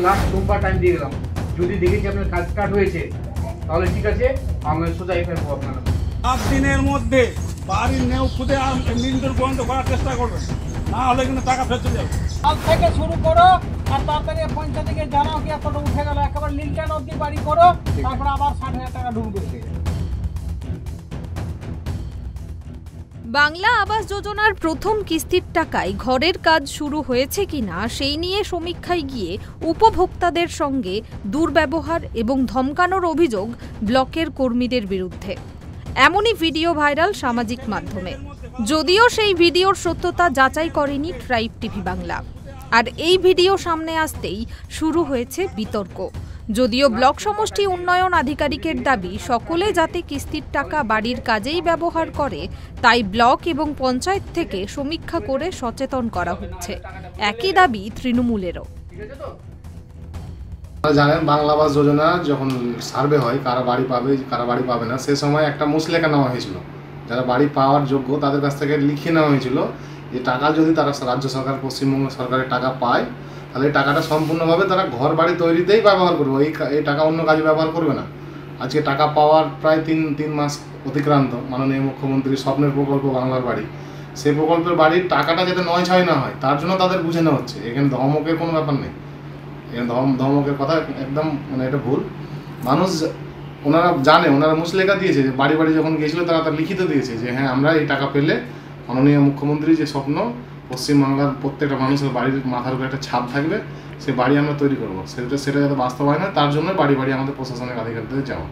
Last সোমবার time দিয়ে গেলাম, যদি দেখেছি আপনার কাজ স্টার্ট হয়েছে তাহলে ঠিক আছে, আমরা সোজা এফআইআর করবো আপনারা। 7 দিনের মধ্যে বাড়ির নেও খুদে নিন্দুর বন্ধ করার চেষ্টা করবেন, না হলে কিন্তু টাকা ফেরত যাবে। কাল থেকে শুরু করো আর তাড়াতাড়ি পঞ্চায়েতকে জানাও কি এতটা উঠে গেল, একেবারে লিলটান অব্দি বাড়ি করো, তারপরে আবার 60,000 টাকা ঢুকবে। বাংলা আবাস যোজনার প্রথম কিস্তির টাকায় ঘরের কাজ শুরু হয়েছে কিনা সেই নিয়ে সমীক্ষায় গিয়ে উপভোক্তাদের সঙ্গে দুর্ব্যবহার এবং ধমকানোর অভিযোগ ব্লকের কর্মীদের বিরুদ্ধে। এমনই ভিডিও ভাইরাল সামাজিক মাধ্যমে, যদিও সেই ভিডিওর সত্যতা যাচাই করেনি ট্রাইব টিভি বাংলা। আর এই ভিডিও সামনে আসতেই শুরু হয়েছে বিতর্ক। যদিও ব্লক সমষ্টি উন্নয়ন আধিকারিকের দাবি সকলে যাতে কিস্তির টাকা বাড়ির কাজেই ব্যবহার করে, তাই ব্লক এবং পঞ্চায়েত থেকে সমীক্ষা করে সচেতন করা হচ্ছে। একই দাবি তৃণমূলেরও। জানেন, বাংলা আবাস যোজনা যখন সার্ভে হয় কারা বাড়ি পাবে কারা বাড়ি পাবে না, সে সময় একটা মুচলেখা নেওয়া হয়েছিল। যারা বাড়ি পাওয়ার যোগ্য তাদের কাছ থেকে লিখে নেওয়া হয়েছিল যে টাকা যদি তারা রাজ্য সরকার পশ্চিমবঙ্গ সরকারের টাকা পায় তাহলে এই টাকাটা সম্পূর্ণভাবে তারা ঘর বাড়ি তৈরিতেই ব্যবহার করবে, এই টাকা অন্য কাজে ব্যবহার করবে না। আজকে টাকা পাওয়ার প্রায় তিন মাস অতিক্রান্ত। মাননীয় মুখ্যমন্ত্রীর স্বপ্নের প্রকল্প বাংলার বাড়ি, সেই প্রকল্পের বাড়ির টাকাটা যাতে 9-6 না হয় তার জন্য তাদের বুঝে নেওয়া হচ্ছে। এখানে ধমকের কোনো ব্যাপার নেই, এখানে ধমকের কথা একদম এটা ভুল। মানুষ ওনারা জানে, ওনারা মুচলেখা দিয়েছে যে বাড়ি বাড়ি যখন গিয়েছিল তারা লিখিত দিয়েছে যে হ্যাঁ আমরা এই টাকা পেলে মাননীয় মুখ্যমন্ত্রীর যে স্বপ্ন পশ্চিমবাংলার প্রত্যেকটা মানুষের বাড়ির মাথার উপরে একটা ছাদ থাকবে, সে বাড়ি আমরা তৈরি করবো, সেটা যাতে বাস্তবায়ন হয় তার জন্য বাড়ি বাড়ি আমাদের প্রশাসনিক আধিকারিকদের যাওয়া।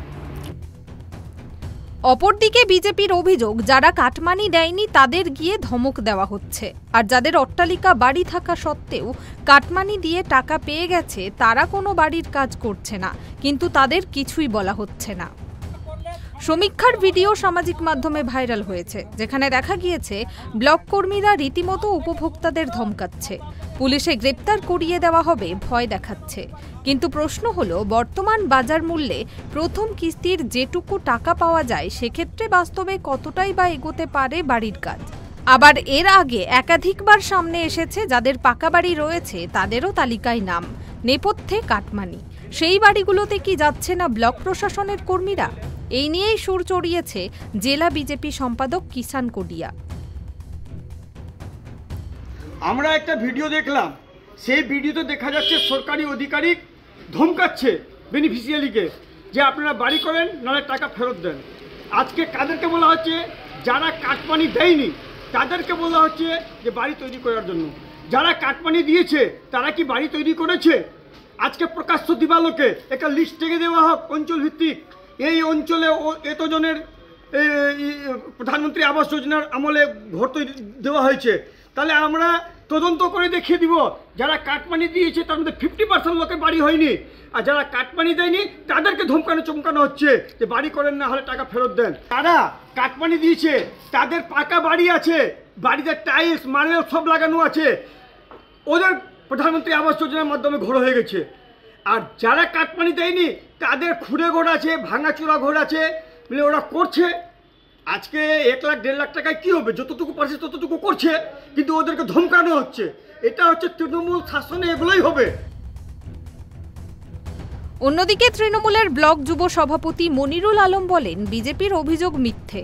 অপরদিকে বিজেপির অভিযোগ, যারা কাটমানি দেয়নি তাদের গিয়ে ধমক দেওয়া হচ্ছে, আর যাদের অট্টালিকা বাড়ি থাকা সত্ত্বেও কাটমানি দিয়ে টাকা পেয়ে গেছে তারা কোনো বাড়ির কাজ করছে না, কিন্তু তাদের কিছুই বলা হচ্ছে না। সমীক্ষার ভিডিও সামাজিক মাধ্যমে ভাইরাল হয়েছে, যেখানে দেখা গিয়েছে ব্লক কর্মীরা রীতিমতো উপভোক্তাদের ধমকাচ্ছে, পুলিশে গ্রেপ্তার করিয়ে দেওয়া হবে ভয় দেখাচ্ছে। কিন্তু প্রশ্ন হলো, বর্তমান বাজার মূল্যে প্রথম কিস্তির যেটুকু টাকা পাওয়া যায় সেক্ষেত্রে বাস্তবে কতটাই বা এগোতে পারে বাড়ির কাজ? আবার এর আগে একাধিকবার সামনে এসেছে যাদের পাকা বাড়ি রয়েছে তাদেরও তালিকায় নাম, নেপথ্যে কাটমানি। সেই বাড়িগুলোতে কি যাচ্ছে না ব্লক প্রশাসনের কর্মীরা? এই নিয়েই সুর চড়িয়েছে জেলা বিজেপি সম্পাদক কিষান কোডিয়া। আমরা একটা ভিডিও দেখলাম, সেই ভিডিওতে দেখা যাচ্ছে সরকারি আধিকারিক ধমকাচ্ছে বেনিফিশিয়ারিকে যে আপনারা বাড়ি করেন নাহলে টাকা ফেরত দেন। আজকে কাদেরকে বলা হচ্ছে? যারা কাটমানি দেয়নি তাদেরকে বলা হচ্ছে যে বাড়ি তৈরি করার জন্য। যারা কাটমানি দিয়েছে তারা কি বাড়ি তৈরি করেছে? আজকে প্রকাশ্য দিবালোকে একটা লিস্ট থেকে দেওয়া হোক অঞ্চল ভিত্তিক, এই অঞ্চলে এতজনের প্রধানমন্ত্রী আবাস যোজনার আমলে ঘর তৈরি দেওয়া হয়েছে, তাহলে আমরা তদন্ত করে দেখিয়ে দিব যারা কাটমানি দিয়েছে তার মধ্যে 50% লোকের বাড়ি হয়নি, আর যারা কাটমানি দেয়নি তাদেরকে চমকানো হচ্ছে যে বাড়ি করেন না হলে টাকা ফেরত দেন। তারা কাটমানি দিয়েছে তাদের পাকা বাড়ি আছে, বাড়িতে টাইলস মার্বেল সব লাগানো আছে, ওদের প্রধানমন্ত্রী আবাস যোজনার মাধ্যমে ঘর হয়ে গেছে। আর যারা কাটমানি দেয়নি তাদের খুঁড়ে ঘর আছে, ভাঙাচোরা ঘর আছে, বলে ওরা করছে। আজকে 1 লাখ 1.5 লাখ টাকায় কী হবে? যতটুকু পারছে ততটুকু করছে, কিন্তু ওদেরকে ধমকানো হচ্ছে। এটা হচ্ছে তৃণমূল শাসনে এগুলোই হবে। অন্যদিকে তৃণমূলের ব্লক যুব সভাপতি মনিরুল আলম বলেন, বিজেপির অভিযোগ মিথ্যে,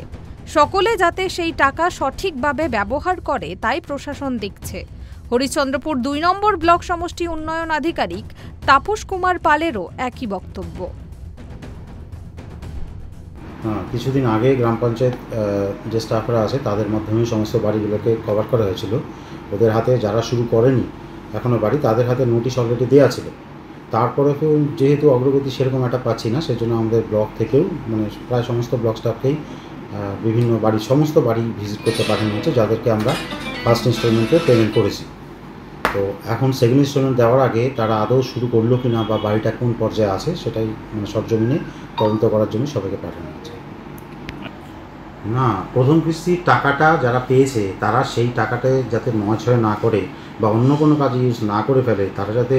সকলে যাতে সেই টাকা সঠিকভাবে ব্যবহার করে তাই প্রশাসন দেখছে। হরিশ্চন্দ্রপুর 2 নম্বর ব্লক সমষ্টি উন্নয়ন আধিকারিক তাপস কুমার পালেরও একই বক্তব্য। কিছুদিন আগে গ্রাম পঞ্চায়েত যে স্টাফরা আছে তাদের মাধ্যমে সমস্ত বাড়িগুলোকে কভার করা হয়েছিল। ওদের হাতে যারা শুরু করেনি এখনও বাড়ি, তাদের হাতে নোটিশ অলরেডি দেওয়া ছিল। তারপরে যেহেতু অগ্রগতি সেরকম একটা পাচ্ছি না, সেজন্য আমাদের ব্লক থেকেও প্রায় সমস্ত ব্লক স্টাফকেই বিভিন্ন সমস্ত বাড়ি ভিজিট করতে পাঠানো হয়েছে, যাদেরকে আমরা ফার্স্ট ইনস্টলমেন্টে পেমেন্ট করেছি। তো এখন সেকেন্ড ইনস্টলমেন্ট দেওয়ার আগে তারা আদৌ শুরু করলো কিনা বা বাড়িটা কোন পর্যায়ে আছে সেটাই সরজমিনে তদন্ত করার জন্য সবাইকে পাঠানো হয়েছে। না, প্রথম কিস্তির টাকাটা যারা পেয়েছে তারা সেই টাকাটা যাতে 9-6 না করে বা অন্য কোনো কাজে ইউজ না করে ফেলে, তারা যাতে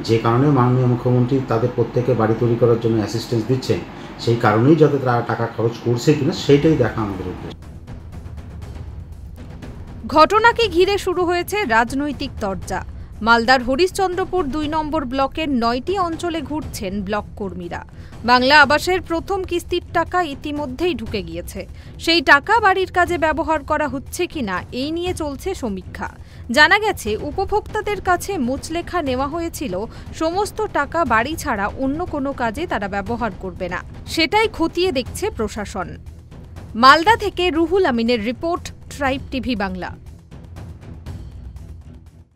যে কারণে মাননীয় মুখ্যমন্ত্রী তাদের প্রত্যেকে বাড়ি তৈরি করার জন্য অ্যাসিস্ট্যান্স দিচ্ছেন, সেই কারণেই যাতে তারা টাকা খরচ করছে কিনা সেইটাই দেখা আমাদের উদ্দেশ্য। ঘটনাকে ঘিরে শুরু হয়েছে রাজনৈতিক তরজা। মালদার হরিশ্চন্দ্রপুর 2 নম্বর ব্লকের 9টি অঞ্চলে ঘুরছেন ব্লক কর্মীরা। বাংলা আবাসের প্রথম কিস্তির টাকা ইতিমধ্যেই ঢুকে গিয়েছে। সেই টাকা বাড়ির কাজে ব্যবহার করা হচ্ছে কিনা এই নিয়ে চলছে সমীক্ষা। জানা গেছে, উপভোক্তাদের কাছে মুচলেখা নেওয়া হয়েছিল সমস্ত টাকা বাড়ি ছাড়া অন্য কোনো কাজে তারা ব্যবহার করবে না। সেটাই খতিয়ে দেখছে প্রশাসন। মালদা থেকে রুহুল আমিনের রিপোর্ট, ট্রাইব টিভি বাংলা।